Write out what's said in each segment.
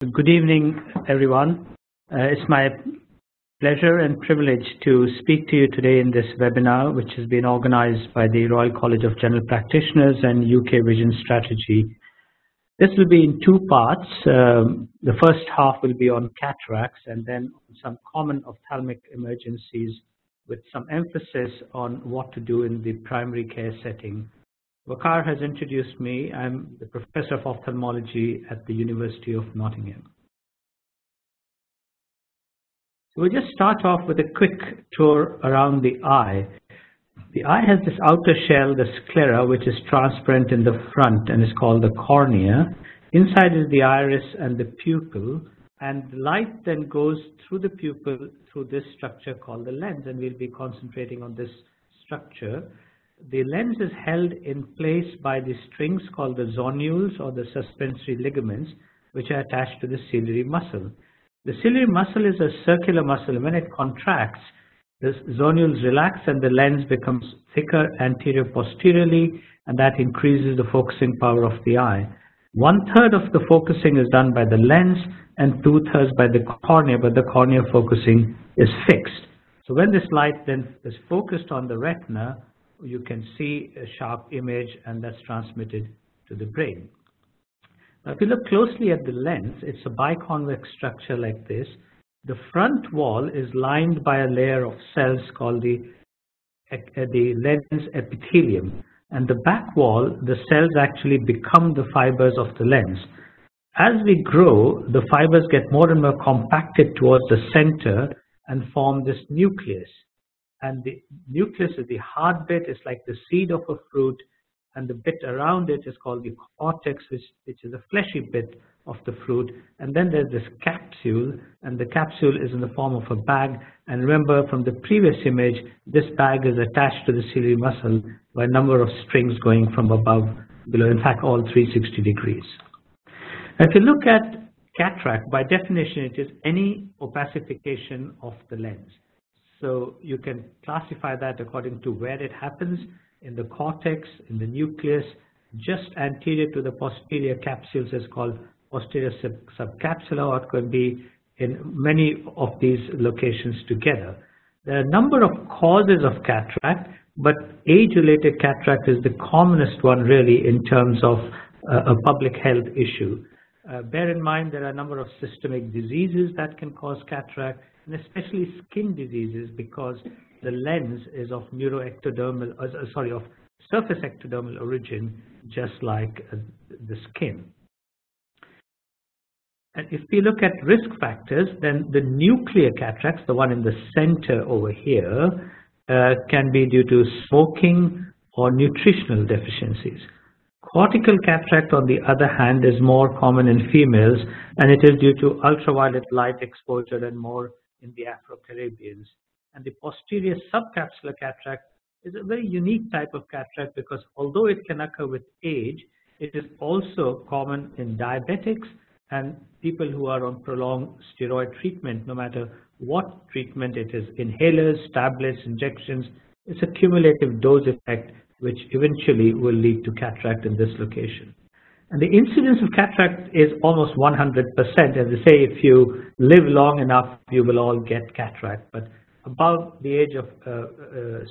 Good evening, everyone. It's my pleasure and privilege to speak to you today in this webinar, which has been organized by the Royal College of General Practitioners and UK Vision Strategy. This will be in two parts. The first half will be on cataracts and then some common ophthalmic emergencies with some emphasis on what to do in the primary care setting. Waqar has introduced me. I'm the Professor of Ophthalmology at the University of Nottingham. We'll just start off with a quick tour around the eye. The eye has this outer shell, the sclera, which is transparent in the front and is called the cornea. Inside is the iris and the pupil, and the light then goes through the pupil through this structure called the lens, and we'll be concentrating on this structure. The lens is held in place by the strings called the zonules or the suspensory ligaments, which are attached to the ciliary muscle. The ciliary muscle is a circular muscle. When it contracts, the zonules relax and the lens becomes thicker anterior-posteriorly, and that increases the focusing power of the eye. 1/3 of the focusing is done by the lens and 2/3 by the cornea, but the cornea focusing is fixed. So when this light then is focused on the retina, you can see a sharp image, and that's transmitted to the brain. Now, if you look closely at the lens, it's a biconvex structure like this. The front wall is lined by a layer of cells called the lens epithelium, and the back wall, the cells actually become the fibers of the lens. As we grow, the fibers get more and more compacted towards the center and form this nucleus. And the nucleus is the hard bit. It's like the seed of a fruit, and the bit around it is called the cortex, which is a fleshy bit of the fruit. And then there's this capsule, and the capsule is in the form of a bag. And remember from the previous image, this bag is attached to the ciliary muscle by a number of strings going from above, below, in fact, all 360 degrees. Now, if you look at cataract, by definition, it is any opacification of the lens. So you can classify that according to where it happens, in the cortex, in the nucleus, just anterior to the posterior capsules is called posterior subcapsular, or it could be in many of these locations together. There are a number of causes of cataract, but age-related cataract is the commonest one really in terms of a public health issue. Bear in mind there are a number of systemic diseases that can cause cataract, and especially skin diseases, because the lens is of of surface ectodermal origin, just like the skin. And if we look at risk factors, then the nuclear cataracts, the one in the center over here, can be due to smoking or nutritional deficiencies. Cortical cataract, on the other hand, is more common in females, and it is due to ultraviolet light exposure and more in the Afro-Caribbeans. And the posterior subcapsular cataract is a very unique type of cataract because although it can occur with age, it is also common in diabetics and people who are on prolonged steroid treatment, no matter what treatment it is, inhalers, tablets, injections. It's a cumulative dose effect which eventually will lead to cataract in this location. And the incidence of cataract is almost 100%. As they say, if you live long enough, you will all get cataract. But above the age of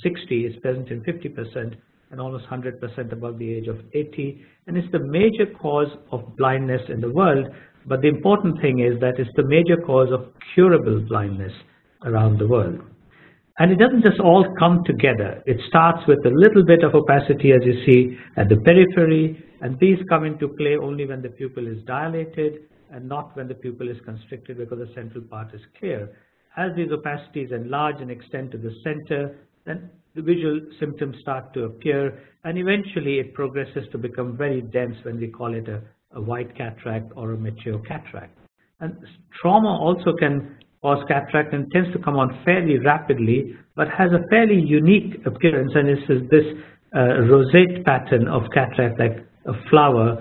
60 is present in 50%, and almost 100% above the age of 80. And it's the major cause of blindness in the world. But the important thing is that it's the major cause of curable blindness around the world. And it doesn't just all come together. It starts with a little bit of opacity, as you see, at the periphery, and these come into play only when the pupil is dilated and not when the pupil is constricted, because the central part is clear. As these opacities enlarge and extend to the center, then the visual symptoms start to appear, and eventually it progresses to become very dense when we call it a white cataract or a mature cataract. And trauma also can cause cataract and tends to come on fairly rapidly, but has a fairly unique appearance, and this is this rosette pattern of cataract, like a flower,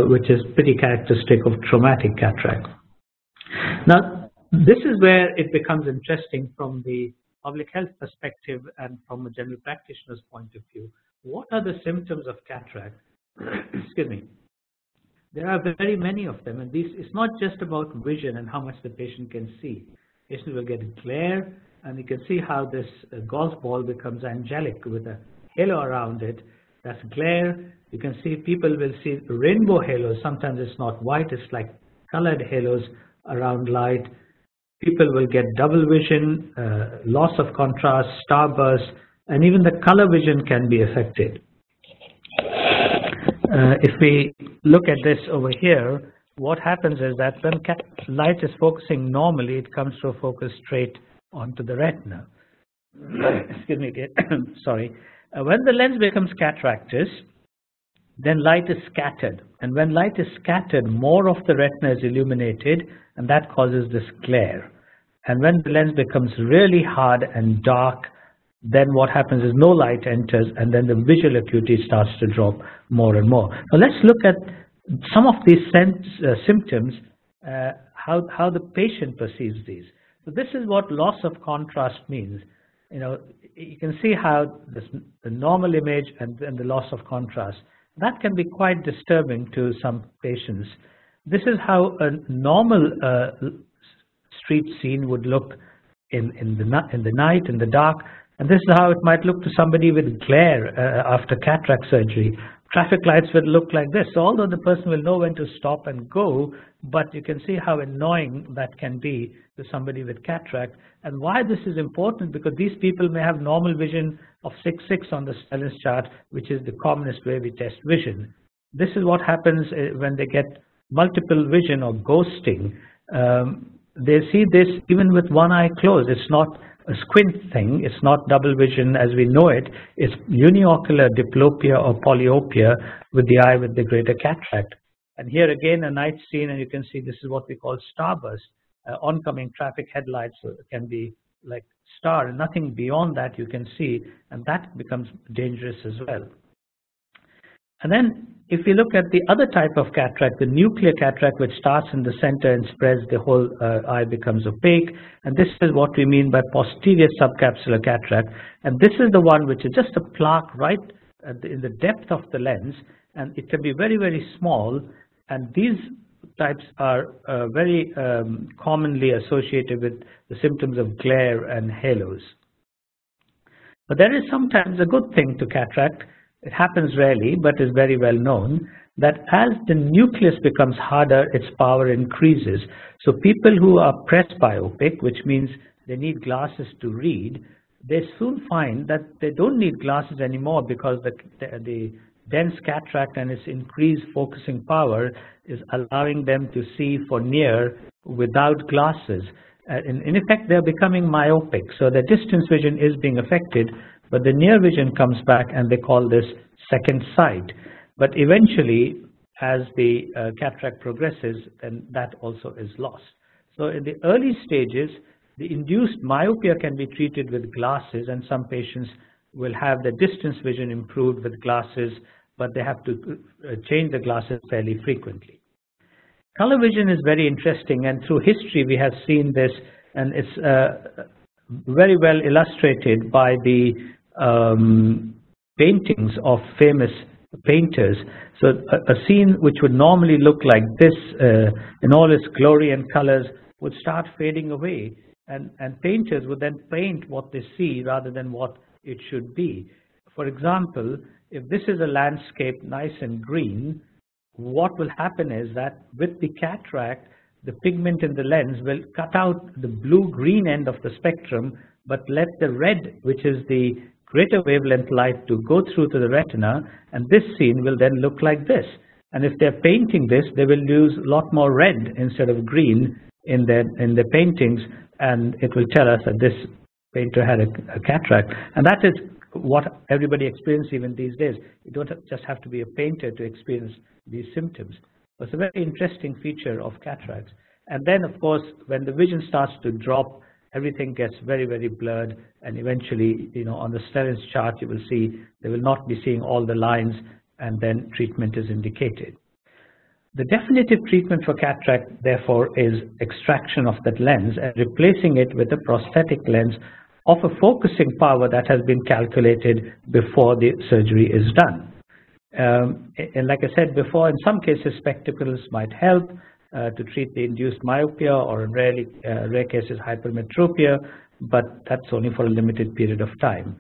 which is pretty characteristic of traumatic cataract. Now, this is where it becomes interesting from the public health perspective and from a general practitioner's point of view. What are the symptoms of cataract? Excuse me. There are very many of them, and it's not just about vision and how much the patient can see. The patient will get glare, and you can see how this golf ball becomes angelic with a halo around it. That's glare. You can see people will see rainbow halos. Sometimes it's not white, it's like colored halos around light. People will get double vision, loss of contrast, starburst, and even the color vision can be affected. If we look at this over here, what happens is that when light is focusing normally, it comes to a focus straight onto the retina. Excuse me, sorry. When the lens becomes cataractous, then light is scattered. And when light is scattered, more of the retina is illuminated, and that causes this glare. And when the lens becomes really hard and dark, then what happens is no light enters, and then the visual acuity starts to drop more and more. Now let's look at some of these symptoms, how the patient perceives these. So this is what loss of contrast means. You can see how the normal image and the loss of contrast, that can be quite disturbing to some patients. This is how a normal street scene would look in the night, in the dark. And this is how it might look to somebody with glare after cataract surgery. Traffic lights will look like this. So although the person will know when to stop and go, but you can see how annoying that can be to somebody with cataract. And why this is important, because these people may have normal vision of 6/6 on the Stellen's chart, which is the commonest way we test vision. This is what happens when they get multiple vision or ghosting. They see this even with one eye closed. It's not a squint thing, it's not double vision as we know it, it's uniocular diplopia or polyopia with the eye with the greater cataract. And here again a night scene, and you can see this is what we call starburst. Oncoming traffic headlights can be like star, and nothing beyond that you can see, and that becomes dangerous as well. And then if we look at the other type of cataract, the nuclear cataract, which starts in the center and spreads, the whole eye becomes opaque. And this is what we mean by posterior subcapsular cataract. And this is the one which is just a plaque right in the depth of the lens, and it can be very, very small. And these types are very commonly associated with the symptoms of glare and halos. But there is sometimes a good thing to cataract. It happens rarely, but is very well known, that as the nucleus becomes harder, its power increases. So people who are presbyopic, which means they need glasses to read, they soon find that they don't need glasses anymore, because the dense cataract and its increased focusing power is allowing them to see for near without glasses. In effect, they're becoming myopic. So their distance vision is being affected, but the near vision comes back, and they call this second sight. But eventually, as the cataract progresses, then that also is lost. So in the early stages, the induced myopia can be treated with glasses, and some patients will have the distance vision improved with glasses, but they have to change the glasses fairly frequently. Color vision is very interesting, and through history we have seen this, and it's very well illustrated by the paintings of famous painters. So a scene which would normally look like this in all its glory and colors would start fading away, and painters would then paint what they see rather than what it should be. For example, if this is a landscape nice and green, what will happen is that with the cataract, the pigment in the lens will cut out the blue-green end of the spectrum, but let the red, which is the greater wavelength light, to go through to the retina, and this scene will then look like this. And if they're painting this, they will use a lot more red instead of green in their paintings, and it will tell us that this painter had a cataract. And that is what everybody experiences even these days. You don't just have to be a painter to experience these symptoms. So it's a very interesting feature of cataracts. And then, of course, when the vision starts to drop, everything gets very, very blurred, and eventually, on the Stellen's chart, you will see they will not be seeing all the lines, and then treatment is indicated. The definitive treatment for cataract, therefore, is extraction of that lens and replacing it with a prosthetic lens of a focusing power that has been calculated before the surgery is done. And like I said before, in some cases, spectacles might help to treat the induced myopia, or in rare cases, hypermetropia, but that's only for a limited period of time.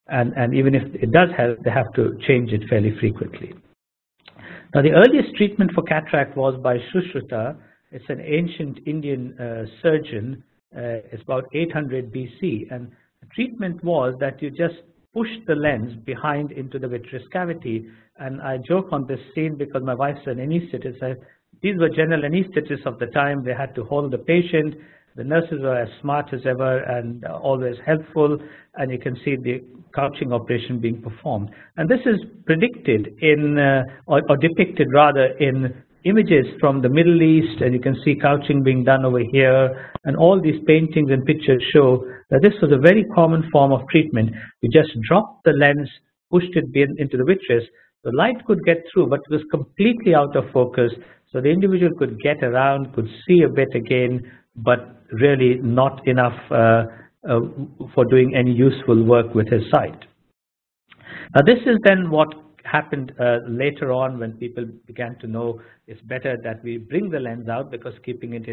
And even if it does help, they have to change it fairly frequently. Now, the earliest treatment for cataract was by Sushruta. It's an ancient Indian surgeon. It's about 800 BC. And the treatment was that you just push the lens behind into the vitreous cavity. And I joke on this scene because my wife's an anesthetist. These were general anesthetists of the time. They had to hold the patient. The nurses were as smart as ever and always helpful. And you can see the couching operation being performed. And this is predicted in, or depicted rather, in images from the Middle East, and you can see couching being done over here, and all these paintings and pictures show that this was a very common form of treatment. You just dropped the lens, pushed it into the vitreous, the light could get through, but it was completely out of focus, so the individual could get around, could see a bit again, but really not enough for doing any useful work with his sight. Now this is then what happened later on, when people began to know it's better that we bring the lens out, because keeping it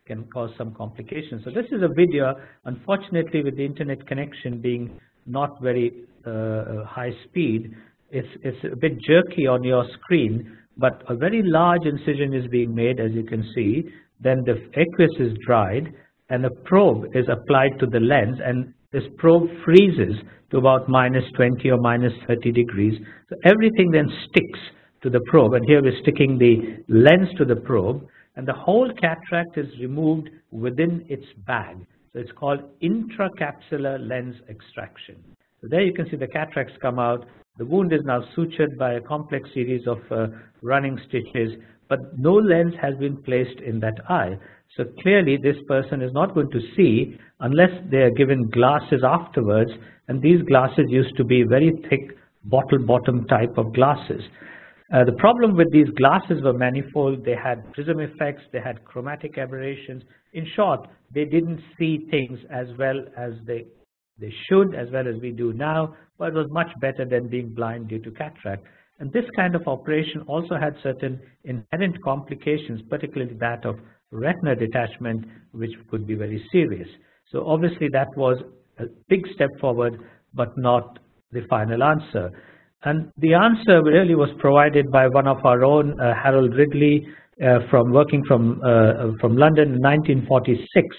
can cause some complications. So this is a video, unfortunately with the internet connection being not very high speed, it's a bit jerky on your screen, but a very large incision is being made, as you can see. Then the aqueous is dried and a probe is applied to the lens, and this probe freezes to about -20 or -30 degrees. So everything then sticks to the probe, and here we're sticking the lens to the probe, and the whole cataract is removed within its bag. So it's called intracapsular lens extraction. So there you can see the cataracts come out. The wound is now sutured by a complex series of running stitches, but no lens has been placed in that eye. So clearly this person is not going to see unless they are given glasses afterwards, and these glasses used to be very thick bottle bottom type of glasses. The problem with these glasses were manifold. They had prism effects, they had chromatic aberrations. In short, they didn't see things as well as they should, as well as we do now, but it was much better than being blind due to cataract. And this kind of operation also had certain inherent complications, particularly that of retina detachment, which could be very serious. So obviously that was a big step forward, but not the final answer. And the answer really was provided by one of our own, Harold Ridley, working from London in 1946,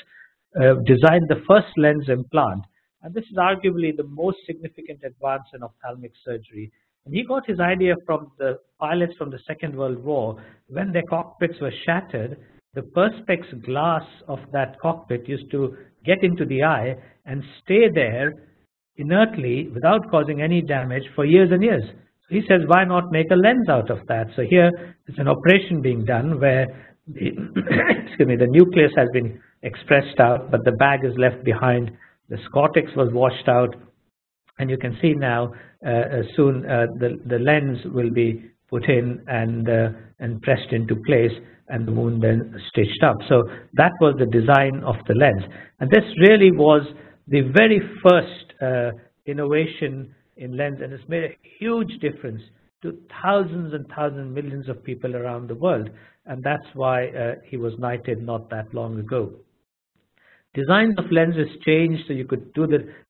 designed the first lens implant. And this is arguably the most significant advance in ophthalmic surgery. And he got his idea from the pilots from the Second World War. When their cockpits were shattered, the perspex glass of that cockpit used to get into the eye and stay there inertly without causing any damage for years and years. So he says, why not make a lens out of that? So here is an operation being done where the, the nucleus has been expressed out, but the bag is left behind. The cortex was washed out, and you can see now soon the lens will be put in and pressed into place, and the wound then stitched up. So that was the design of the lens, and this really was the very first innovation in lens, and it's made a huge difference to thousands and thousands, millions of people around the world, and that's why he was knighted not that long ago. Designs of lenses changed, so you could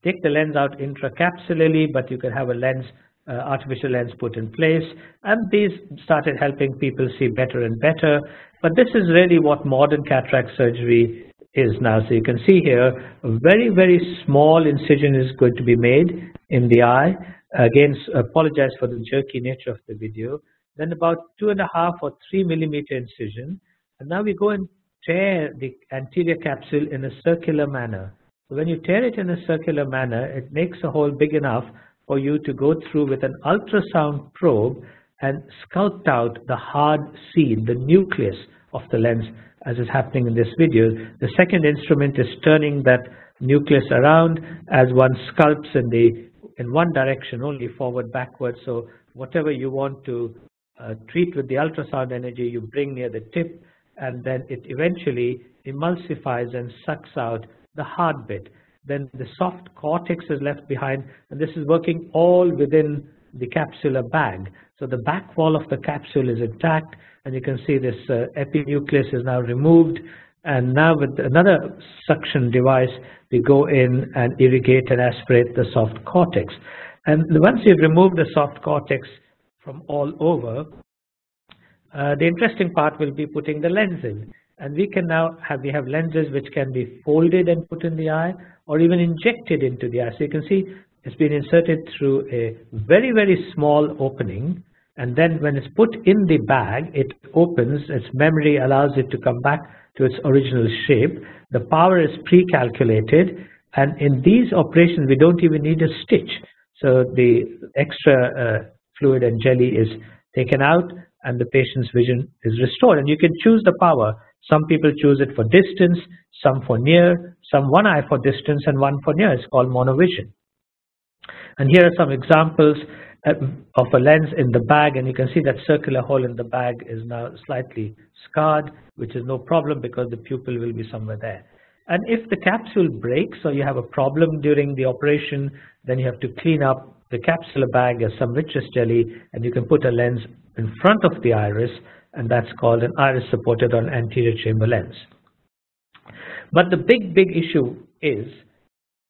take the lens out intracapsularly, but you could have a lens, artificial lens put in place, and these started helping people see better and better. But this is really what modern cataract surgery is now. So you can see here, a very, very small incision is going to be made in the eye. Again, apologize for the jerky nature of the video. Then about 2.5 or 3 millimeter incision, and now we go and tear the anterior capsule in a circular manner. So when you tear it in a circular manner, it makes a hole big enough for you to go through with an ultrasound probe and sculpt out the hard seed, the nucleus of the lens, as is happening in this video. The second instrument is turning that nucleus around as one sculpts in one direction only, forward, backward. So whatever you want to treat with the ultrasound energy, you bring near the tip, and then it eventually emulsifies and sucks out the hard bit. Then the soft cortex is left behind, and this is working all within the capsular bag. So the back wall of the capsule is intact, and you can see this epinucleus is now removed. And now with another suction device, we go in and irrigate and aspirate the soft cortex. And once you've removed the soft cortex from all over, the interesting part will be putting the lens in. And we can now we have lenses which can be folded and put in the eye, or even injected into the eye. So you can see it's been inserted through a very, very small opening, and then when it's put in the bag, it opens. Its memory allows it to come back to its original shape. The power is pre-calculated, and in these operations we don't even need a stitch. So the extra fluid and jelly is taken out, and the patient's vision is restored. And you can choose the power. Some people choose it for distance, some for near, some one eye for distance and one for near. It's called monovision. And here are some examples of a lens in the bag, and you can see that circular hole in the bag is now slightly scarred, which is no problem because the pupil will be somewhere there. And if the capsule breaks or you have a problem during the operation, then you have to clean up the capsular bag as some vitreous jelly, and you can put a lens in front of the iris, and that's called an iris supported on anterior chamber lens. But the big issue is,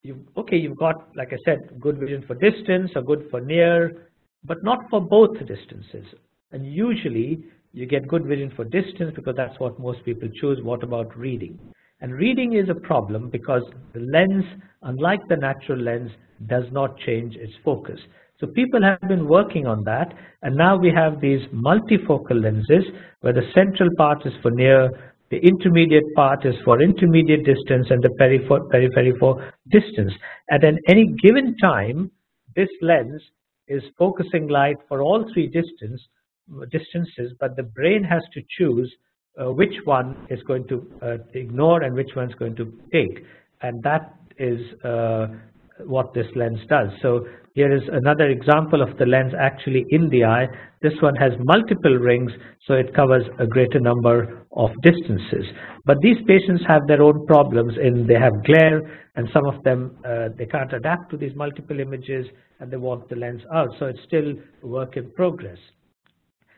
you've got, like I said, good vision for distance or good for near, but not for both distances. And usually you get good vision for distance because that's what most people choose. What about reading? And reading is a problem because the lens, unlike the natural lens, does not change its focus. So people have been working on that, and now we have these multifocal lenses where the central part is for near, the intermediate part is for intermediate distance, and the periphery for distance. And at any given time, this lens is focusing light for all three distances, but the brain has to choose which one is going to ignore and which one is going to take. And that is what this lens does. So here is another example of the lens actually in the eye. This one has multiple rings, so it covers a greater number of distances. But these patients have their own problems in they have glare, and some of them they can't adapt to these multiple images, and they want the lens out. So it's still a work in progress.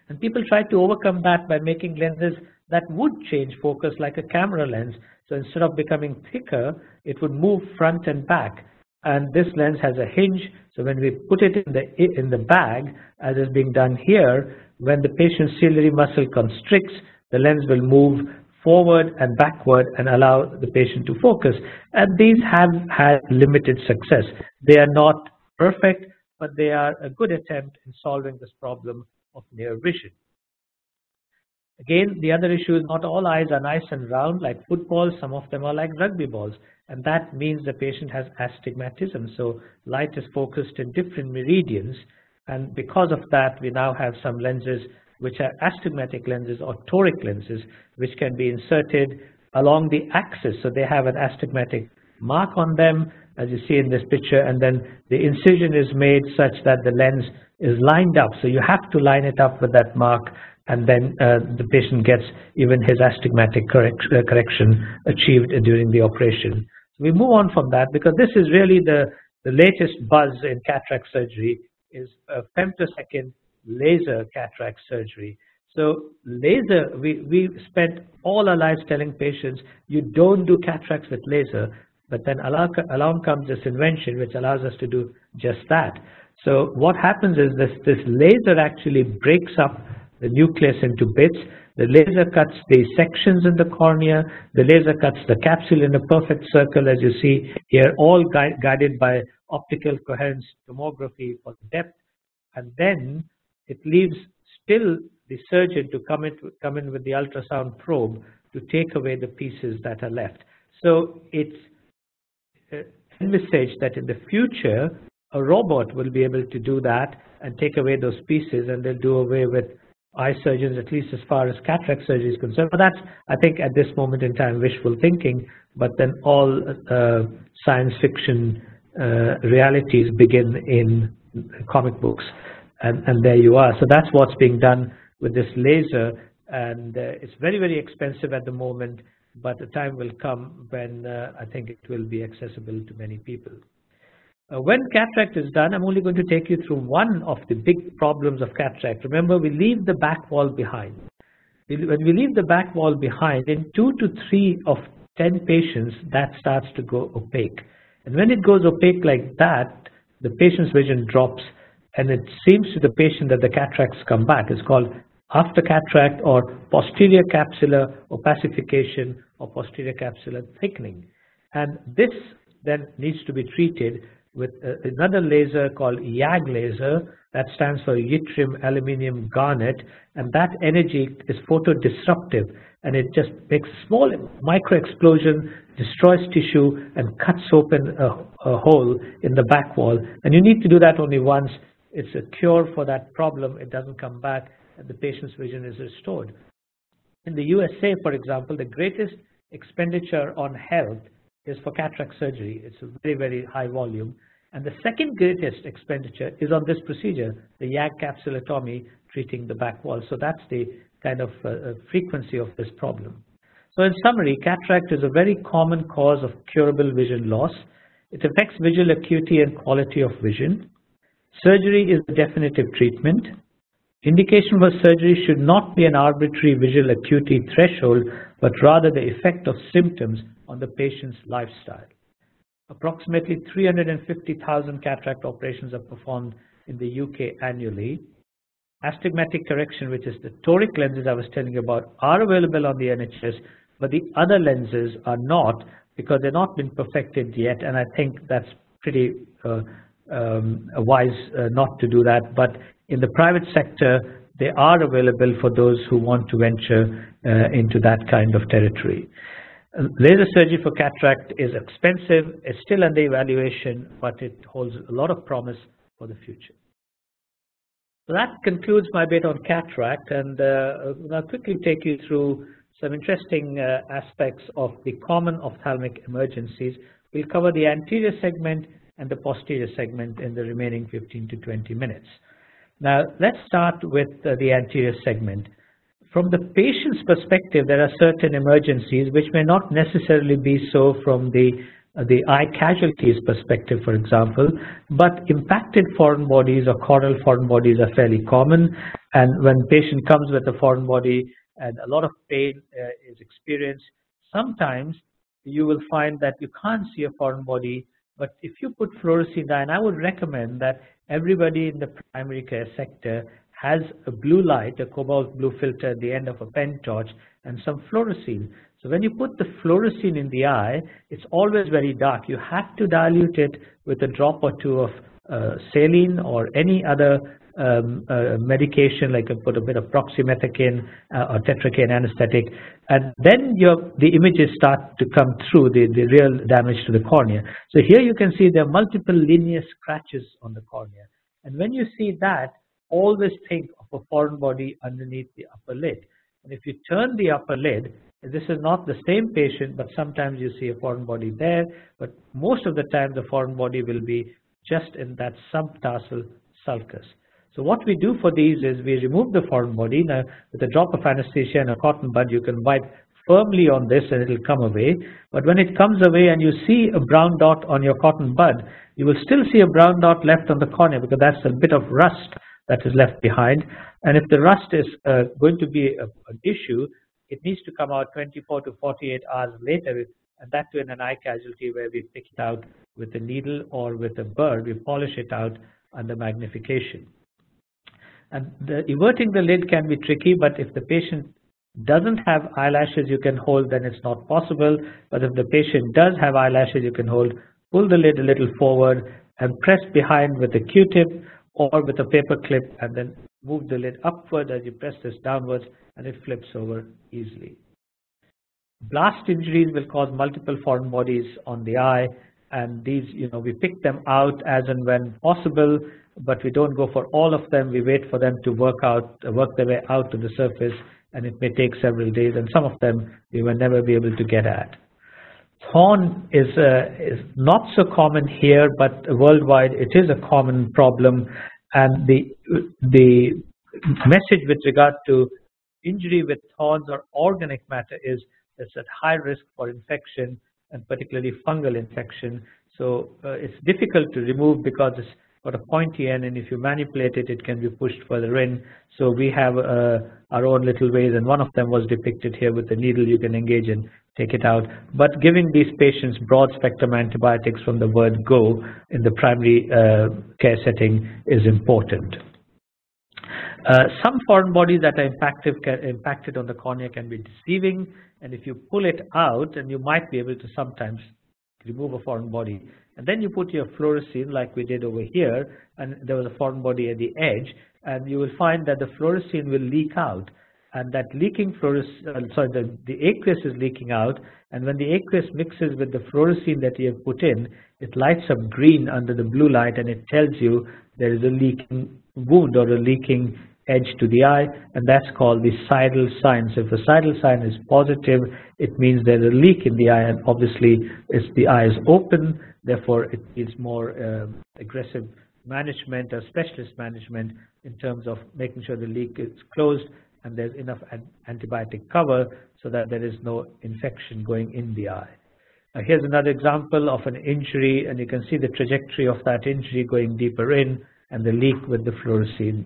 And people try to overcome that by making lenses that would change focus like a camera lens. So instead of becoming thicker, it would move front and back. And this lens has a hinge, so when we put it in the bag, as is being done here, when the patient's ciliary muscle constricts, the lens will move forward and backward and allow the patient to focus. And these have had limited success. They are not perfect, but they are a good attempt in solving this problem of near vision. Again, the other issue is not all eyes are nice and round like footballs. Some of them are like rugby balls, and that means the patient has astigmatism. So light is focused in different meridians, and because of that, we now have some lenses which are astigmatic lenses or toric lenses, which can be inserted along the axis. So they have an astigmatic mark on them, as you see in this picture, and then the incision is made such that the lens is lined up. So you have to line it up with that mark, and then the patient gets even his astigmatic correction achieved during the operation. So we move on from that because this is really the latest buzz in cataract surgery is femtosecond laser cataract surgery. So laser, we spent all our lives telling patients, you don't do cataracts with laser, but then along comes this invention which allows us to do just that. So what happens is this laser actually breaks up the nucleus into bits. The laser cuts the sections in the cornea. The laser cuts the capsule in a perfect circle, as you see here, all guided by optical coherence tomography for depth. And then it leaves still the surgeon to come in with the ultrasound probe to take away the pieces that are left. So it's envisaged that in the future, a robot will be able to do that and take away those pieces, and they'll do away with eye surgeons, at least as far as cataract surgery is concerned. But that's, I think, at this moment in time, wishful thinking. But then all science fiction realities begin in comic books, and there you are. So that's what's being done with this laser, and it's very, very expensive at the moment. But the time will come when I think it will be accessible to many people. When cataract is done, I'm only going to take you through one of the big problems of cataract. Remember, we leave the back wall behind. When we leave the back wall behind, in 2 to 3 of 10 patients, that starts to go opaque. And when it goes opaque like that, the patient's vision drops, and it seems to the patient that the cataracts come back. It's called after cataract or posterior capsular opacification or posterior capsular thickening. And this then needs to be treated with another laser called YAG laser, that stands for yttrium aluminium garnet, and that energy is photodisruptive, and it just makes a small micro explosion, destroys tissue, and cuts open a hole in the back wall. And you need to do that only once. It's a cure for that problem. It doesn't come back, and the patient's vision is restored. In the USA, for example, the greatest expenditure on health is for cataract surgery. It's a very, very high volume. And the second greatest expenditure is on this procedure, the YAG capsulotomy, treating the back wall. So that's the kind of frequency of this problem. So in summary, cataract is a very common cause of curable vision loss. It affects visual acuity and quality of vision. Surgery is the definitive treatment. Indication for surgery should not be an arbitrary visual acuity threshold, but rather the effect of symptoms on the patient's lifestyle. Approximately 350,000 cataract operations are performed in the UK annually. Astigmatic correction, which is the toric lenses I was telling you about, are available on the NHS, but the other lenses are not, because they're not been perfected yet, and I think that's pretty wise not to do that. But in the private sector, they are available for those who want to venture into that kind of territory. Laser surgery for cataract is expensive, it's still under evaluation, but it holds a lot of promise for the future. So that concludes my bit on cataract, and I'll quickly take you through some interesting aspects of the common ophthalmic emergencies. We'll cover the anterior segment and the posterior segment in the remaining 15 to 20 minutes. Now, let's start with the anterior segment. From the patient's perspective, there are certain emergencies which may not necessarily be so from the eye casualties perspective, for example, but impacted foreign bodies or corneal foreign bodies are fairly common. And when patient comes with a foreign body and a lot of pain is experienced, sometimes you will find that you can't see a foreign body, but if you put fluorescein dye, and I would recommend that everybody in the primary care sector has a blue light, a cobalt blue filter at the end of a pen torch, and some fluorescein. So when you put the fluorescein in the eye, it's always very dark. You have to dilute it with a drop or two of saline or any other medication, like you put a bit of proximethicin or tetracaine anesthetic, and then the images start to come through, the real damage to the cornea. So here you can see there are multiple linear scratches on the cornea. And when you see that, always think of a foreign body underneath the upper lid. And if you turn the upper lid, this is not the same patient, but sometimes you see a foreign body there, but most of the time the foreign body will be just in that subtarsal sulcus. So what we do for these is we remove the foreign body. Now, with a drop of anesthesia and a cotton bud, you can wipe firmly on this and it will come away. But when it comes away and you see a brown dot on your cotton bud, you will still see a brown dot left on the cornea, because that's a bit of rust that is left behind. And if the rust is going to be an issue, it needs to come out 24 to 48 hours later, and that too in an eye casualty where we pick it out with a needle or with a burr. We polish it out under magnification. And everting the lid can be tricky, but if the patient doesn't have eyelashes you can hold, then it's not possible. But if the patient does have eyelashes you can hold, pull the lid a little forward and press behind with a Q-tip or with a paper clip, and then move the lid upward as you press this downwards, and it flips over easily. Blast injuries will cause multiple foreign bodies on the eye, and these, we pick them out as and when possible, but we don't go for all of them. We wait for them to work their way out to the surface, and it may take several days, and some of them we will never be able to get at. Horn is not so common here, but worldwide it is a common problem, and the message with regard to injury with thorns or organic matter is it's at high risk for infection, and particularly fungal infection. So it's difficult to remove because it's got a pointy end, and if you manipulate it, it can be pushed further in. So we have our own little ways, and one of them was depicted here with the needle. You can engage and take it out. But giving these patients broad spectrum antibiotics from the word go in the primary care setting is important. Some foreign bodies that are impacted on the cornea can be deceiving, and if you pull it out, and you might be able to sometimes remove a foreign body, and then you put your fluorescein like we did over here, and there was a foreign body at the edge, and you will find that the fluorescein will leak out, and that leaking the aqueous is leaking out, and when the aqueous mixes with the fluorescein that you have put in, it lights up green under the blue light, and it tells you there is a leaking wound or a leaking edge to the eye, and that's called the sidal sign. So if the sidal sign is positive, it means there's a leak in the eye, and obviously the eye is open, therefore it needs more aggressive management or specialist management in terms of making sure the leak is closed and there's enough antibiotic cover so that there is no infection going in the eye. Here's another example of an injury, and you can see the trajectory of that injury going deeper in and the leak with the fluorescein.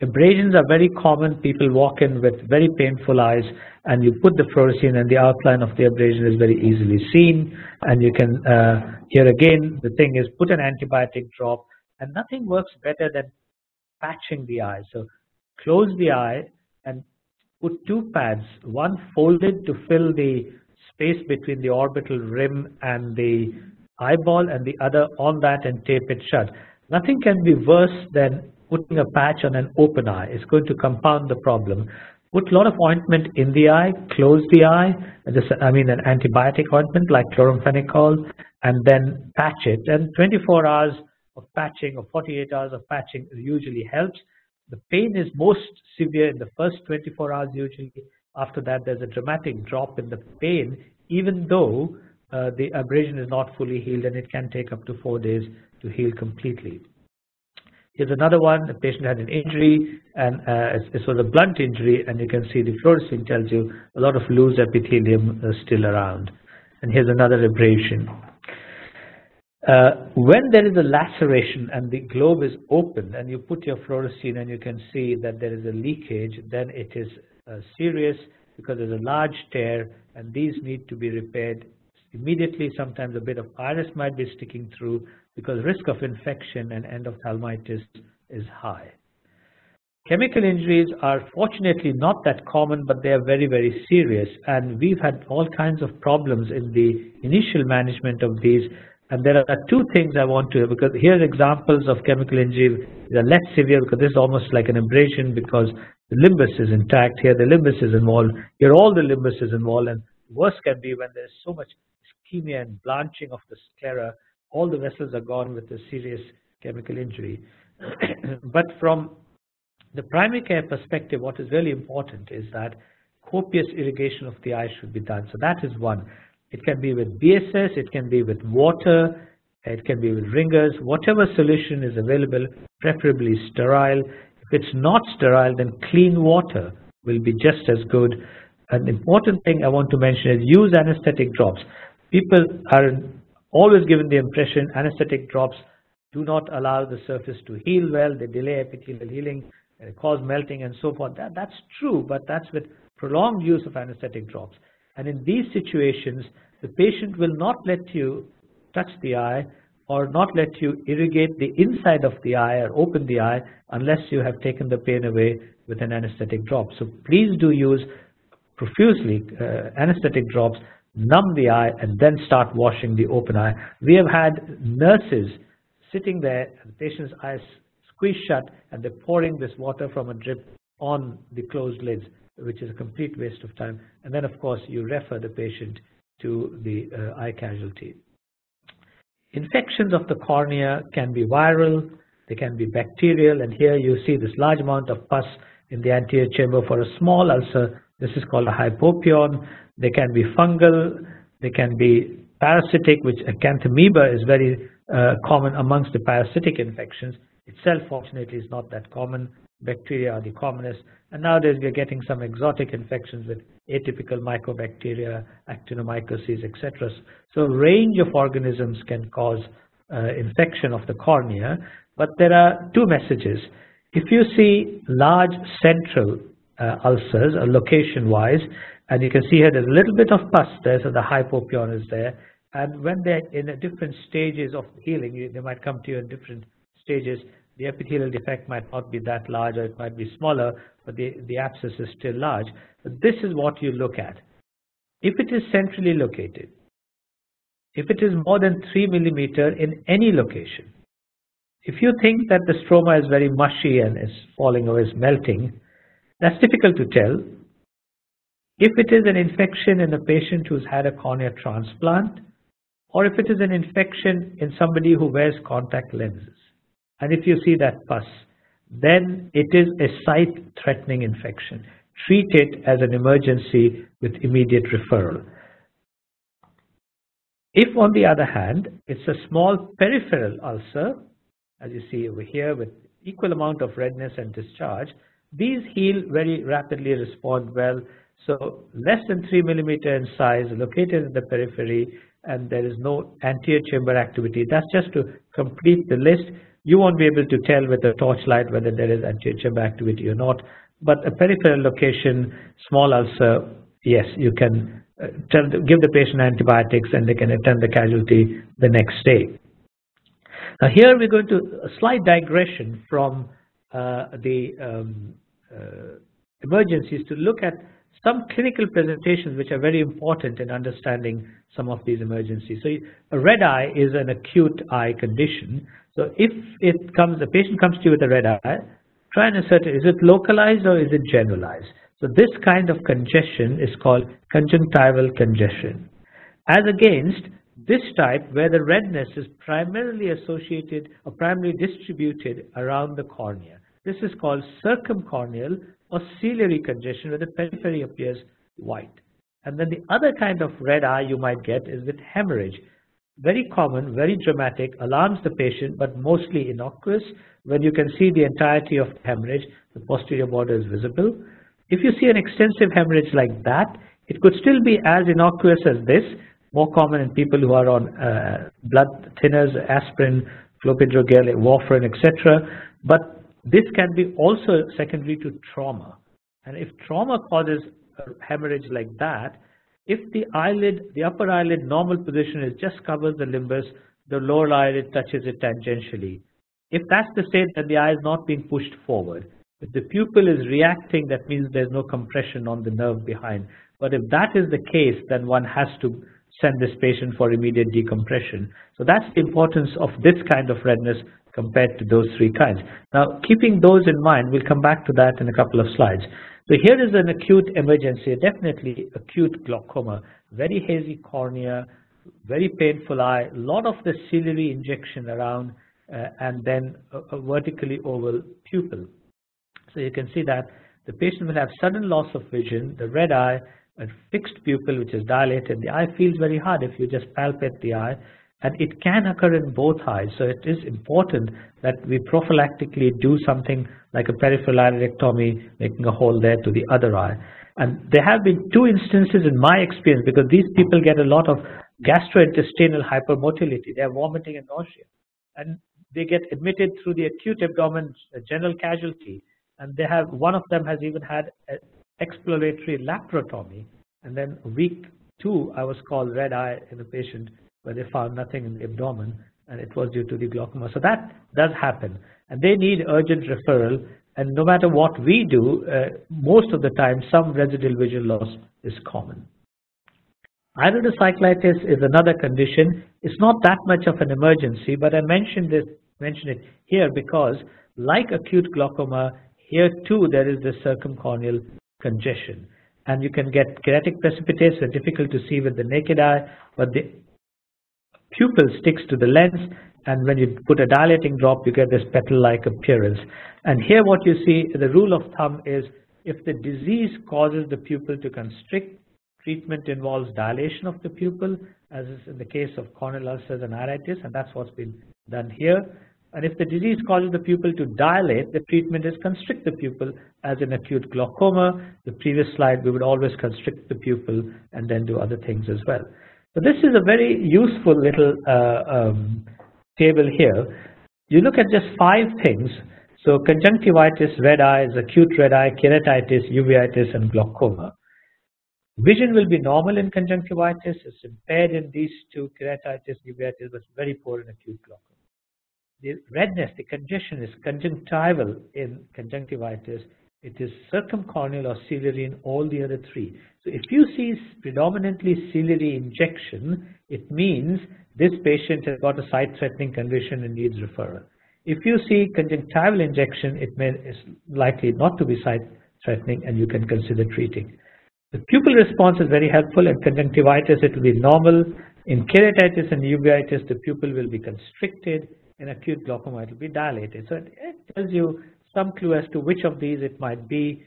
Abrasions are very common. People walk in with very painful eyes, and you put the fluorescein, and the outline of the abrasion is very easily seen. And you can, here again, the thing is put an antibiotic drop, and nothing works better than patching the eye. So close the eye and put two pads, one folded to fill the space between the orbital rim and the eyeball, and the other on that, and tape it shut. Nothing can be worse than putting a patch on an open eye. It's going to compound the problem. Put a lot of ointment in the eye, close the eye, an antibiotic ointment like chloramphenicol, and then patch it. And 24 hours of patching or 48 hours of patching usually helps. The pain is most severe in the first 24 hours usually. After that, there's a dramatic drop in the pain, even though the abrasion is not fully healed, and it can take up to 4 days to heal completely. Here's another one. The patient had an injury, and this was a blunt injury, and you can see the fluorescein tells you a lot of loose epithelium still around. And here's another abrasion. When there is a laceration and the globe is open, and you put your fluorescein and you can see that there is a leakage, then it is serious because there's a large tear, and these need to be repaired immediately. Sometimes a bit of iris might be sticking through because risk of infection and endophthalmitis is high. Chemical injuries are fortunately not that common, but they are very, very serious, and we've had all kinds of problems in the initial management of these. And there are two things I want to, because here's examples of chemical injury that are less severe, because this is almost like an abrasion because the limbus is intact. Here the limbus is involved. Here all the limbus is involved, and worse can be when there's so much ischemia and blanching of the sclera. All the vessels are gone with a serious chemical injury. But from the primary care perspective, what is really important is that copious irrigation of the eye should be done. So that is one. It can be with BSS, it can be with water, it can be with ringers, whatever solution is available, preferably sterile. If it's not sterile, then clean water will be just as good. An important thing I want to mention is use anesthetic drops. People are always given the impression anesthetic drops do not allow the surface to heal well, they delay epithelial healing, they cause melting and so forth. That's true, but that's with prolonged use of anesthetic drops. And in these situations, the patient will not let you touch the eye or not let you irrigate the inside of the eye or open the eye unless you have taken the pain away with an anesthetic drop. So please do use profusely anesthetic drops, numb the eye, and then start washing the open eye. We have had nurses sitting there, the patient's eyes squeezed shut, and they're pouring this water from a drip on the closed lids, which is a complete waste of time. And then, of course, you refer the patient to the eye casualty. Infections of the cornea can be viral, they can be bacterial, and here you see this large amount of pus in the anterior chamber for a small ulcer. This is called a hypopyon. They can be fungal, they can be parasitic, which acanthamoeba is very common amongst the parasitic infections. Itself, fortunately, is not that common. bacteria are the commonest. And nowadays we are getting some exotic infections with atypical mycobacteria, actinomycosis, etc. So a range of organisms can cause infection of the cornea. But there are two messages. If you see large central ulcers, location-wise, and you can see here there's a little bit of pus there, so the hypopyon is there. And when they're in different stages of healing, they might come to you in different stages. The epithelial defect might not be that large, or it might be smaller, but the abscess is still large. But this is what you look at. If it is centrally located, if it is more than 3 millimeter in any location, if you think that the stroma is very mushy and is falling or is melting, that's difficult to tell. If it is an infection in a patient who's had a cornea transplant, or if it is an infection in somebody who wears contact lenses, and if you see that pus, then it is a sight-threatening infection. Treat it as an emergency with immediate referral. If, on the other hand, it's a small peripheral ulcer, as you see over here, with equal amount of redness and discharge, these heal very rapidly, respond well. So less than 3 millimeter in size, located in the periphery, and there is no anterior chamber activity. That's just to complete the list. You won't be able to tell with a torchlight whether there is anterior chamber activity or not. But a peripheral location, small ulcer, yes, you can give the patient antibiotics and they can attend the casualty the next day. Now here we're going to a slight digression from the emergencies to look at some clinical presentations which are very important in understanding some of these emergencies. So a red eye is an acute eye condition. So if the patient comes to you with a red eye, try and ascertain, is it localized or is it generalized? So this kind of congestion is called conjunctival congestion. As against this type where the redness is primarily associated or primarily distributed around the cornea. This is called circumcorneal or ciliary congestion where the periphery appears white. And then the other kind of red eye you might get is with hemorrhage. Very common, very dramatic, alarms the patient, but mostly innocuous. When you can see the entirety of the hemorrhage, the posterior border is visible. If you see an extensive hemorrhage like that, it could still be as innocuous as this, more common in people who are on blood thinners, aspirin, clopidogrel, warfarin, etc. But this can be also secondary to trauma. And if trauma causes a hemorrhage like that, if the eyelid, the upper eyelid normal position is just covers the limbus, the lower eyelid touches it tangentially. If that's the state, then the eye is not being pushed forward. If the pupil is reacting, that means there's no compression on the nerve behind. But if that is the case, then one has to send this patient for immediate decompression. So that's the importance of this kind of redness compared to those three kinds. Now, keeping those in mind, we'll come back to that in a couple of slides. So here is an acute emergency, definitely acute glaucoma, very hazy cornea, very painful eye, a lot of the ciliary injection around, and then a vertically oval pupil. So you can see that the patient will have sudden loss of vision, the red eye, a fixed pupil which is dilated. The eye feels very hard if you just palpate the eye, and it can occur in both eyes. So it is important that we prophylactically do something like a peripheral iridectomy, making a hole there to the other eye. And there have been two instances in my experience, because these people get a lot of gastrointestinal hypermotility. They are vomiting and nausea, and they get admitted through the acute abdomen general casualty, and they have, one of them has even had an exploratory laparotomy, and then week 2 I was called red eye in a patient where they found nothing in the abdomen, and it was due to the glaucoma. So that does happen, and they need urgent referral. And no matter what we do, most of the time some residual visual loss is common. Iridocyclitis is another condition. It's not that much of an emergency, but I mention it here because, like acute glaucoma, here too there is this circumcorneal congestion, and you can get keratic precipitates. They're difficult to see with the naked eye, but the pupil sticks to the lens, and when you put a dilating drop, you get this petal-like appearance. And here what you see, the rule of thumb is, if the disease causes the pupil to constrict, treatment involves dilation of the pupil, as is in the case of corneal ulcers and iritis, and that's what's been done here. And if the disease causes the pupil to dilate, the treatment is constrict the pupil, as in acute glaucoma. The previous slide, we would always constrict the pupil and then do other things as well. So this is a very useful little table here. You look at just 5 things. So conjunctivitis, red eyes, acute red eye, keratitis, uveitis, and glaucoma. Vision will be normal in conjunctivitis. It's impaired in these 2, keratitis, uveitis, but very poor in acute glaucoma. The redness, the congestion is conjunctival in conjunctivitis. It is circumcorneal or ciliary in all the other 3. So if you see predominantly ciliary injection, it means this patient has got a sight-threatening condition and needs referral. If you see conjunctival injection, is likely not to be sight-threatening and you can consider treating. The pupil response is very helpful. In conjunctivitis, it will be normal. In keratitis and uveitis, the pupil will be constricted. In acute glaucoma, it will be dilated. So it tells you some clue as to which of these it might be.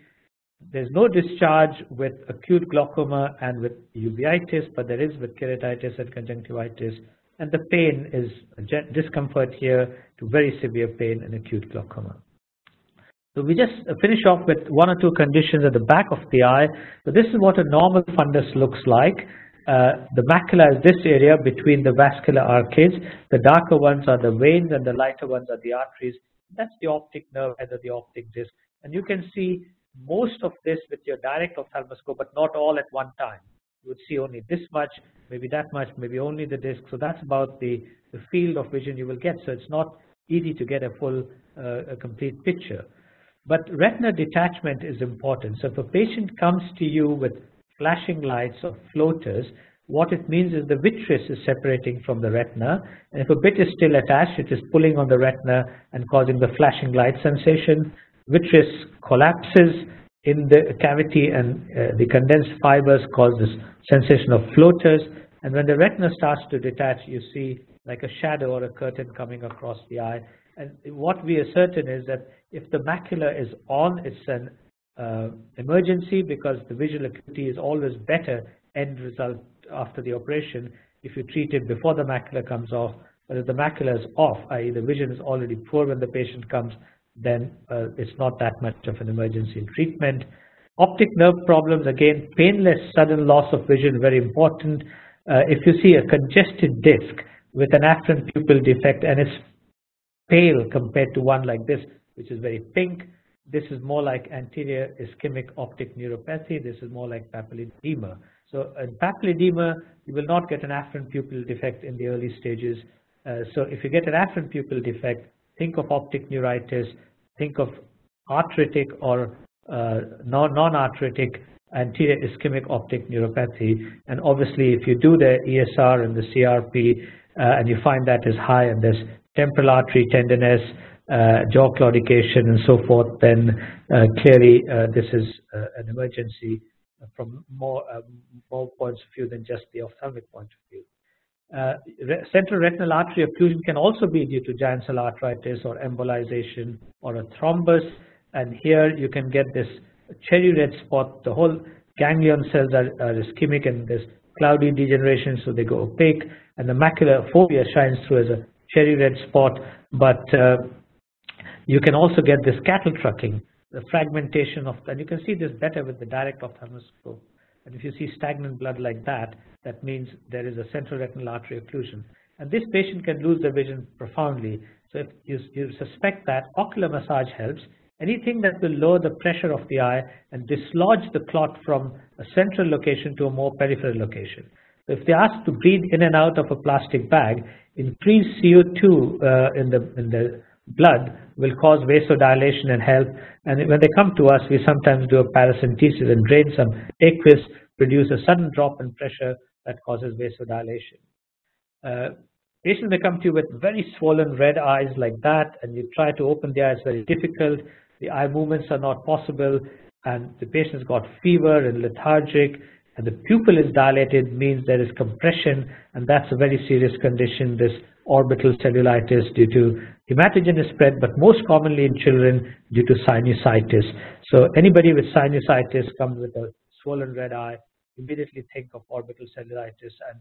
There's no discharge with acute glaucoma and with uveitis, but there is with keratitis and conjunctivitis. And the pain is discomfort here to very severe pain in acute glaucoma. So we just finish off with 1 or 2 conditions at the back of the eye. So this is what a normal fundus looks like. The macula is this area between the vascular arcades. The darker ones are the veins and the lighter ones are the arteries. That's the optic nerve, either the optic disc. And you can see most of this with your direct ophthalmoscope, but not all at one time. You would see only this much, maybe that much, maybe only the disc. So that's about the field of vision you will get. So it's not easy to get a full, a complete picture. But retina detachment is important. So if a patient comes to you with flashing lights or floaters, what it means is the vitreous is separating from the retina, and if a bit is still attached, it is pulling on the retina and causing the flashing light sensation. Vitreous collapses in the cavity and the condensed fibers cause this sensation of floaters, and when the retina starts to detach, you see like a shadow or a curtain coming across the eye. And what we are certain is that if the macula is on, it's an emergency, because the visual acuity is always better end result after the operation if you treat it before the macula comes off. But if the macula is off, i.e. the vision is already poor when the patient comes, then it's not that much of an emergency in treatment. Optic nerve problems, again, painless sudden loss of vision, very important. If you see a congested disc with an afferent pupil defect and it's pale compared to one like this, which is very pink, this is more like anterior ischemic optic neuropathy. This is more like papilledema. So in papilledema, you will not get an afferent pupil defect in the early stages. So if you get an afferent pupil defect, think of optic neuritis, think of arthritic or non-arthritic anterior ischemic optic neuropathy. And obviously, if you do the ESR and the CRP and you find that is high and there's temporal artery tenderness, jaw claudication and so forth, then clearly this is an emergency from more points of view than just the ophthalmic point of view. Central retinal artery occlusion can also be due to giant cell arteritis or embolization or a thrombus, and here you can get this cherry red spot. The whole ganglion cells are ischemic and there's cloudy degeneration, so they go opaque, and the macular fovea shines through as a cherry red spot. But you can also get this cattle trucking, the fragmentation of, and you can see this better with the direct ophthalmoscope. And if you see stagnant blood like that, that means there is a central retinal artery occlusion. And this patient can lose their vision profoundly. So if you suspect that, ocular massage helps. Anything that will lower the pressure of the eye and dislodge the clot from a central location to a more peripheral location. So if they ask to breathe in and out of a plastic bag, increased CO2 in the blood will cause vasodilation and help. And when they come to us, we sometimes do a paracentesis and drain some aqueous, produce a sudden drop in pressure that causes vasodilation. Patients may come to you with very swollen red eyes like that, and you try to open the eyes, very difficult. The eye movements are not possible, and the patient's got fever and lethargic, and the pupil is dilated, means there is compression, and that's a very serious condition, this orbital cellulitis due to hematogenous spread, but most commonly in children due to sinusitis. So anybody with sinusitis comes with a swollen red eye, immediately think of orbital cellulitis, and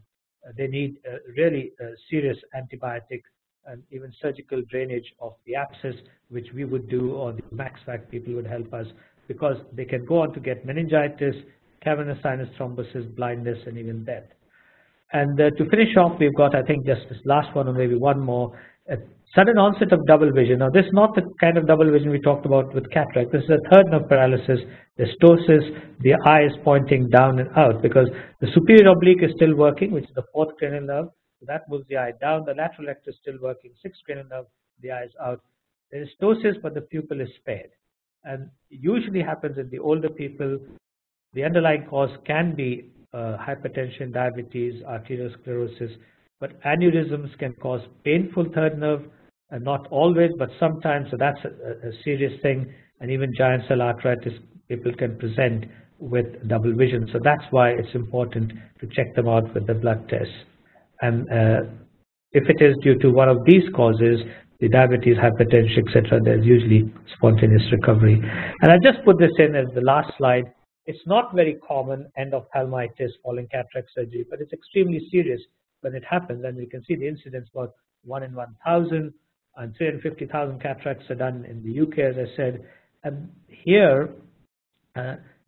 they need really serious antibiotic and even surgical drainage of the abscess, which we would do, or the MaxVac people would help us, because they can go on to get meningitis, cavernous sinus thrombosis, blindness, and even death. And to finish off, we've got, I think, just this last one or maybe one more, sudden onset of double vision. Now, this is not the kind of double vision we talked about with cataract. This is a third nerve paralysis, the ptosis, the eye is pointing down and out because the superior oblique is still working, which is the fourth cranial nerve. So that moves the eye down. The lateral rectus is still working, sixth cranial nerve, the eye is out. There is ptosis, but the pupil is spared. And usually happens in the older people. The underlying cause can be hypertension, diabetes, arteriosclerosis, but aneurysms can cause painful third nerve, and not always, but sometimes. So that's a serious thing. And even giant cell arteritis, people can present with double vision. So that's why it's important to check them out with the blood tests. And if it is due to one of these causes, the diabetes, hypertension, etc., there's usually spontaneous recovery. And I just put this in as the last slide. It's not very common, endophthalmitis following cataract surgery, but it's extremely serious when it happens. And you can see the incidence about 1 in 1,000, and 350,000 cataracts are done in the UK, as I said. And here,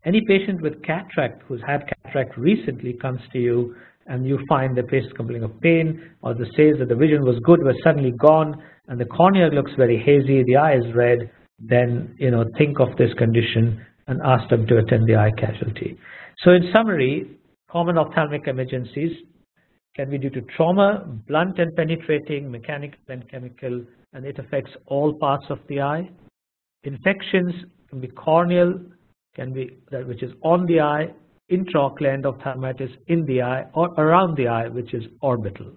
any patient with cataract who's had cataract recently comes to you, and you find the patient complaining of pain, or the says that the vision was good but suddenly gone, and the cornea looks very hazy, the eye is red, then think of this condition and ask them to attend the eye casualty. So in summary, common ophthalmic emergencies can be due to trauma, blunt and penetrating, mechanical and chemical, and it affects all parts of the eye. Infections can be corneal, can be that which is on the eye, intraocular endophthalmitis in the eye, or around the eye, which is orbital.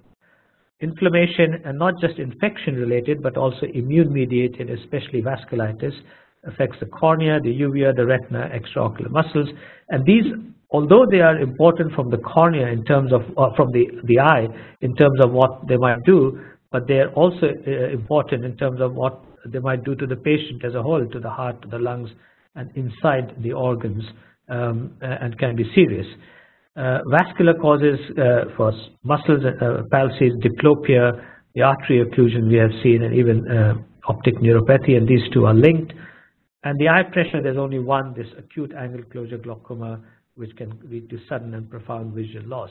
Inflammation, and not just infection related, but also immune mediated, especially vasculitis, affects the cornea, the uvea, the retina, extraocular muscles. And these, although they are important from the cornea in terms of, from the eye in terms of what they might do, but they are also important in terms of what they might do to the patient as a whole, to the heart, to the lungs, and inside the organs, and can be serious. Vascular causes for muscles, palsies, diplopia, the artery occlusion we have seen, and even optic neuropathy, and these two are linked. And the eye pressure, there's only one, this acute angle closure glaucoma, which can lead to sudden and profound visual loss.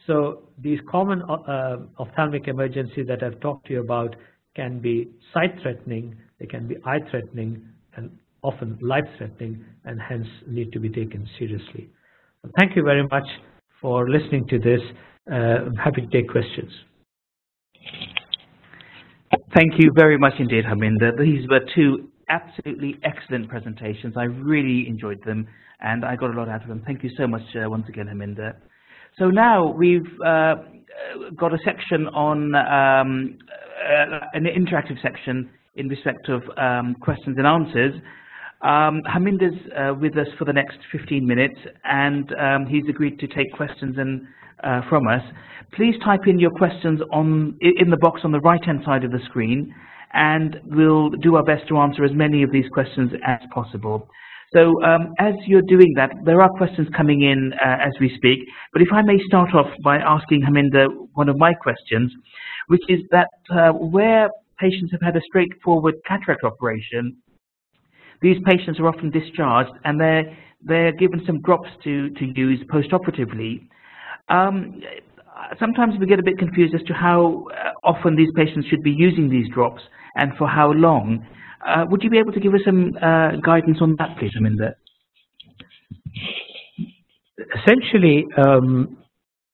So these common ophthalmic emergencies that I've talked to you about can be sight-threatening, they can be eye-threatening, and often life-threatening, and hence need to be taken seriously. Thank you very much for listening to this. I'm happy to take questions. Thank you very much indeed, Harminder. These were two absolutely excellent presentations. I really enjoyed them, and I got a lot out of them. Thank you so much once again, Harminder. So now we've got a section on an interactive section in respect of questions and answers. Harminder's with us for the next 15 minutes, and he's agreed to take questions from us. Please type in your questions in the box on the right-hand side of the screen, and we'll do our best to answer as many of these questions as possible. So as you're doing that, there are questions coming in as we speak, but if I may start off by asking Harminder one of my questions, which is that where patients have had a straightforward cataract operation, these patients are often discharged and they're given some drops to use post-operatively. Sometimes we get a bit confused as to how often these patients should be using these drops and for how long. Would you be able to give us some guidance on that, please, Harminder? Essentially,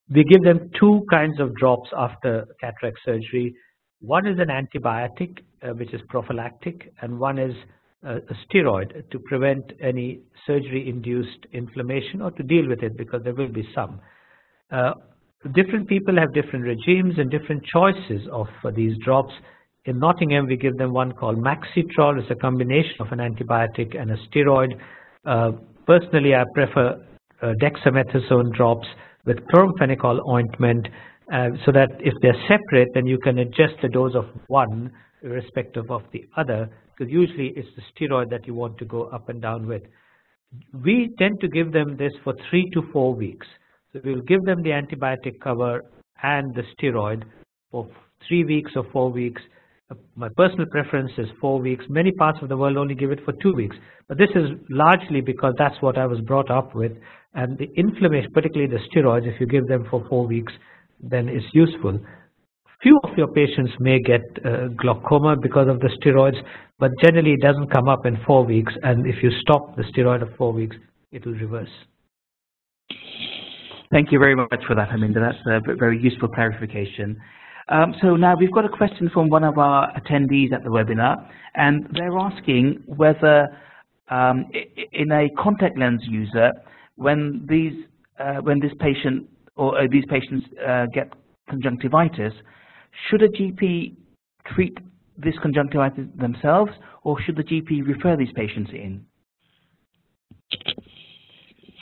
we give them two kinds of drops after cataract surgery. One is an antibiotic, which is prophylactic, and one is a steroid to prevent any surgery-induced inflammation or to deal with it, because there will be some. Different people have different regimes and different choices of these drops. In Nottingham, we give them one called Maxitrol. It's a combination of an antibiotic and a steroid. Personally, I prefer dexamethasone drops with chloramphenicol ointment, so that if they're separate, then you can adjust the dose of one irrespective of the other, because usually it's the steroid that you want to go up and down with. We tend to give them this for 3 to 4 weeks. So we'll give them the antibiotic cover and the steroid for 3 weeks or 4 weeks. My personal preference is 4 weeks. Many parts of the world only give it for 2 weeks. But this is largely because that's what I was brought up with. And the inflammation, particularly the steroids, if you give them for 4 weeks, then it's useful. Few of your patients may get glaucoma because of the steroids, but generally it doesn't come up in 4 weeks. And if you stop the steroid of 4 weeks, it will reverse. Thank you very much for that, Harminder. That's a very useful clarification. So now we've got a question from one of our attendees at the webinar, and they're asking whether in a contact lens user, when this patient or these patients get conjunctivitis, should a GP treat this conjunctivitis themselves, or should the GP refer these patients in?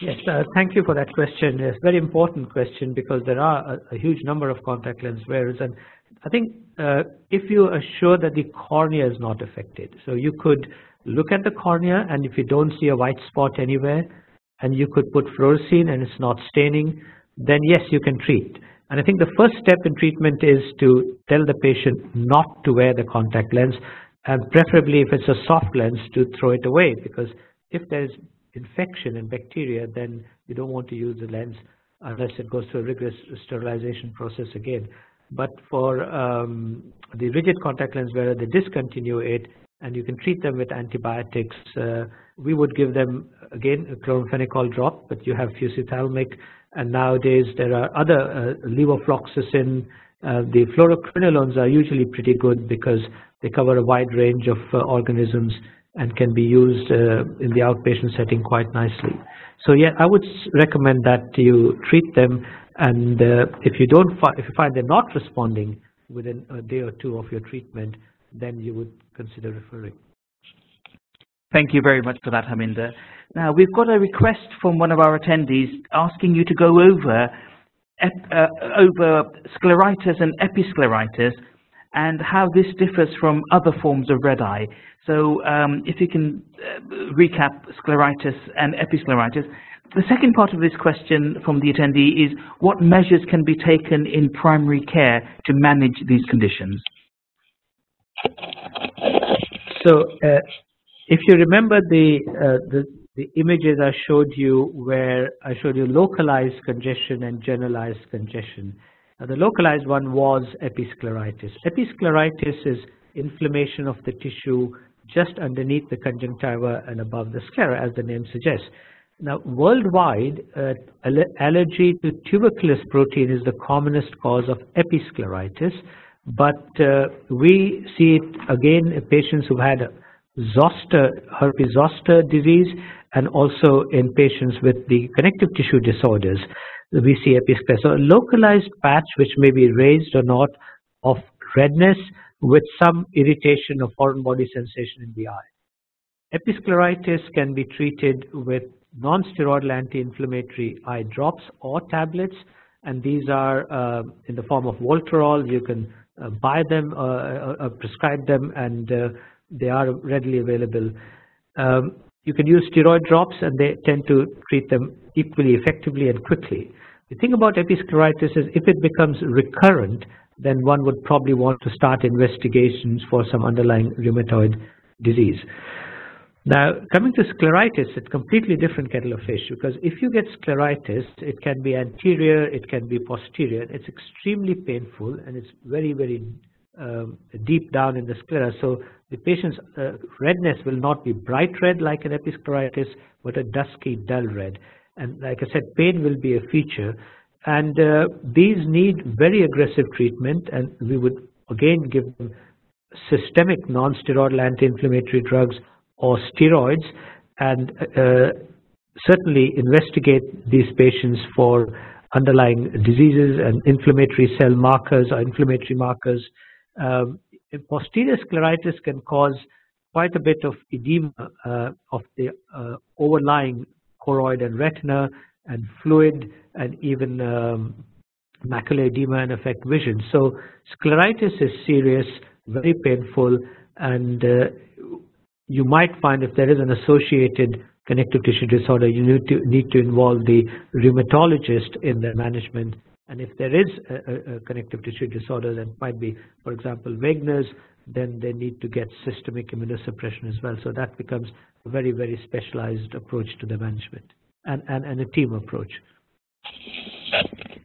Yes, thank you for that question. It's a very important question because there are a huge number of contact lens wearers, and I think if you are sure that the cornea is not affected, so you could look at the cornea, and if you don't see a white spot anywhere, and you could put fluorescein and it's not staining, then yes, you can treat. And I think the first step in treatment is to tell the patient not to wear the contact lens, and preferably if it's a soft lens to throw it away, because if there's infection and bacteria, then you don't want to use the lens unless it goes through a rigorous sterilization process again. But for the rigid contact lens wearer, they discontinue it, and you can treat them with antibiotics. We would give them, again, a chloramphenicol drop, but you have fucithalmic, and nowadays there are other levofloxacin. The fluoroquinolones are usually pretty good because they cover a wide range of organisms and can be used in the outpatient setting quite nicely. So yeah, I would recommend that you treat them, and if you find they're not responding within a day or two of your treatment, then you would consider referring. Thank you very much for that, Harminder. Now, we've got a request from one of our attendees asking you to go over scleritis and episcleritis and how this differs from other forms of red eye. So if you can recap scleritis and episcleritis. The second part of this question from the attendee is, what measures can be taken in primary care to manage these conditions? So if you remember the images I showed you, where I showed you localized congestion and generalized congestion. Now, the localized one was episcleritis. Episcleritis is inflammation of the tissue just underneath the conjunctiva and above the sclera, as the name suggests. Now, worldwide, allergy to tuberculous protein is the commonest cause of episcleritis, but we see it again in patients who had herpes zoster disease, and also in patients with the connective tissue disorders. We see episcleritis. So a localized patch, which may be raised or not, of redness with some irritation of foreign body sensation in the eye. Episcleritis can be treated with non-steroidal anti-inflammatory eye drops or tablets, and these are in the form of Voltarol. You can buy them, prescribe them, and they are readily available. You can use steroid drops, and they tend to treat them equally effectively and quickly. The thing about episcleritis is if it becomes recurrent, then one would probably want to start investigations for some underlying rheumatoid disease. Now, coming to scleritis, it's a completely different kettle of fish, because if you get scleritis, it can be anterior, it can be posterior. It's extremely painful, and it's very, very deep down in the sclera. So the patient's redness will not be bright red like an episcleritis, but a dusky, dull red. And like I said, pain will be a feature. And these need very aggressive treatment, and we would again give them systemic non-steroidal anti-inflammatory drugs or steroids, and certainly investigate these patients for underlying diseases and inflammatory cell markers or inflammatory markers. Posterior scleritis can cause quite a bit of edema of the overlying choroid and retina, and fluid, and even macular edema, and affect vision. So scleritis is serious, very painful, and you might find if there is an associated connective tissue disorder, you need to involve the rheumatologist in the management And if there is a connective tissue disorder, that might be, for example, vagus, then they need to get systemic immunosuppression as well. So that becomes a very, very specialized approach to the management and a team approach.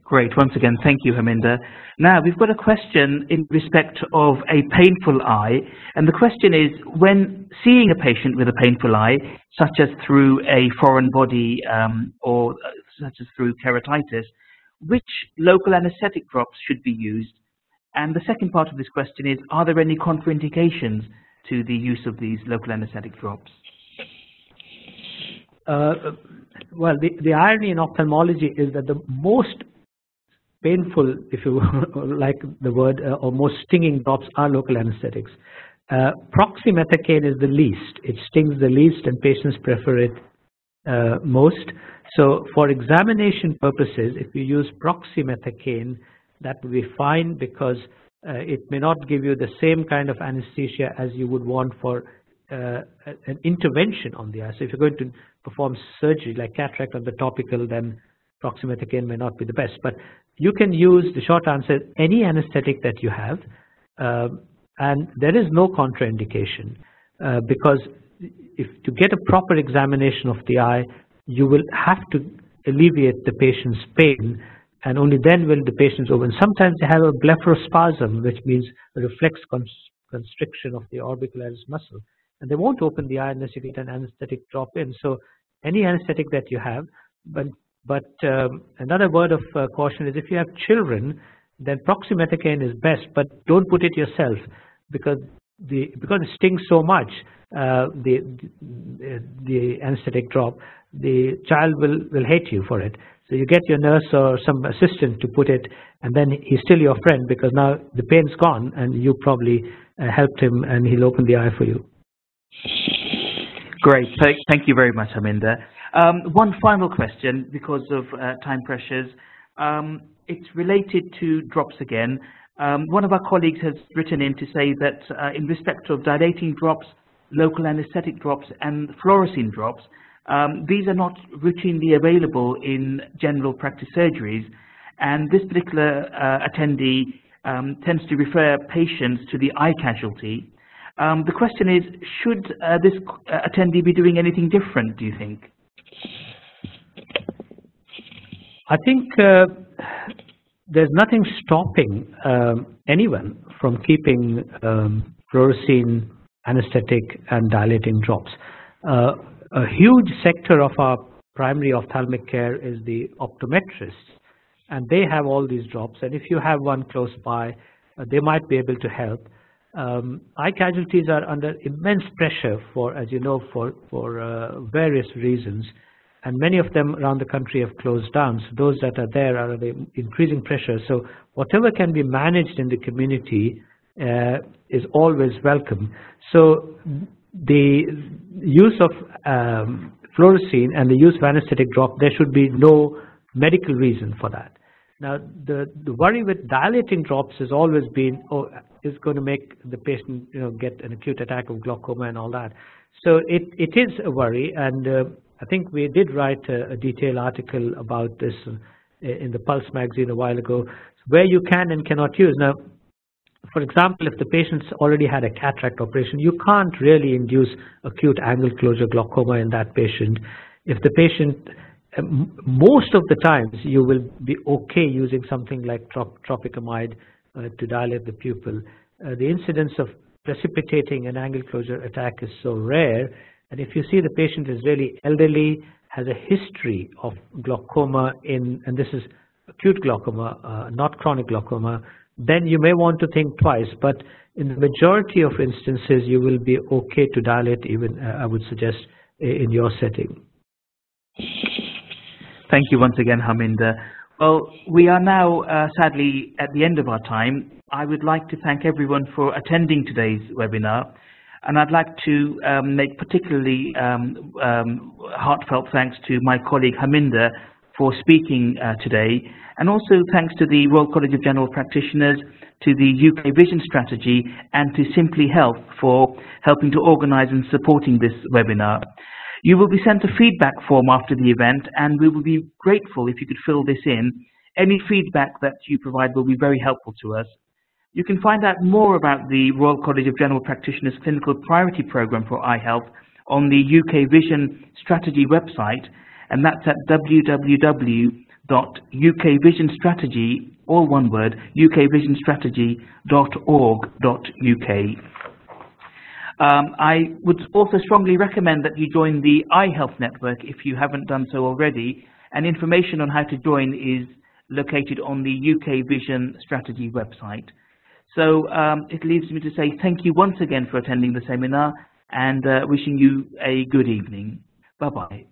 Great. Once again, thank you, Harminder. Now, we've got a question in respect of a painful eye. And the question is, when seeing a patient with a painful eye, such as through a foreign body or such as through keratitis, which local anesthetic drops should be used? And the second part of this question is, are there any contraindications to the use of these local anesthetic drops? Well, the irony in ophthalmology is that the most painful, if you like the word, or most stinging drops are local anesthetics. Proximethicane is the least. It stings the least and patients prefer it most. So for examination purposes, if you use proximethicane, that would be fine because it may not give you the same kind of anesthesia as you would want for an intervention on the eye. So if you're going to perform surgery like cataract on the topical, then proximethicane may not be the best. But you can use, the short answer, any anesthetic that you have, and there is no contraindication because if to get a proper examination of the eye, you will have to alleviate the patient's pain, and only then will the patients open. Sometimes they have a blepharospasm, which means a reflex constriction of the orbicularis muscle, and they won't open the eye unless you get an anesthetic drop in. So any anesthetic that you have, but another word of caution is if you have children, then proximethicane is best, but don't put it yourself because it stings so much, the anesthetic drop, the child will hate you for it. So you get your nurse or some assistant to put it, and then he's still your friend because now the pain's gone and you probably helped him and he'll open the eye for you. Great. Thank you very much, Harminder. One final question because of time pressures. It's related to drops again. One of our colleagues has written in to say that in respect of dilating drops, local anesthetic drops and fluorescein drops, these are not routinely available in general practice surgeries, and this particular attendee tends to refer patients to the eye casualty. The question is, should this attendee be doing anything different, do you think? I think there's nothing stopping anyone from keeping fluorescein, anesthetic and dilating drops. A huge sector of our primary ophthalmic care is the optometrists, and they have all these drops, and if you have one close by, they might be able to help. Eye casualties are under immense pressure for, as you know, for various reasons, and many of them around the country have closed down. So those that are there are under increasing pressure. So whatever can be managed in the community is always welcome. So the use of fluorescein and the use of anesthetic drop, there should be no medical reason for that. Now, the worry with dilating drops has always been, oh, it's going to make the patient, get an acute attack of glaucoma and all that. So it is a worry, and I think we did write a detailed article about this in the Pulse magazine a while ago, where you can and cannot use. Now, for example, if the patient's already had a cataract operation, you can't really induce acute angle closure glaucoma in that patient. If the patient, most of the times, you will be okay using something like tropicamide to dilate the pupil. The incidence of precipitating an angle closure attack is so rare, and if you see the patient is really elderly, has a history of glaucoma and this is acute glaucoma, not chronic glaucoma, then you may want to think twice. But in the majority of instances, you will be okay to dilate, even I would suggest, in your setting. Thank you once again, Harminder. Well, we are now sadly at the end of our time. I would like to thank everyone for attending today's webinar, and I'd like to make particularly heartfelt thanks to my colleague Harminder for speaking today, and also thanks to the Royal College of General Practitioners, to the UK Vision Strategy, and to Simply Health for helping to organise and supporting this webinar. You will be sent a feedback form after the event, and we will be grateful if you could fill this in Any feedback that you provide will be very helpful to us. You can find out more about the Royal College of General Practitioners Clinical Priority Programme for Eye Health on the UK Vision Strategy website, and that's at www.ukvisionstrategy, all one word, ukvisionstrategy.org.uk. I would also strongly recommend that you join the Eye Health Network if you haven't done so already, and information on how to join is located on the UK Vision Strategy website. So it leaves me to say thank you once again for attending the seminar, and wishing you a good evening. Bye-bye.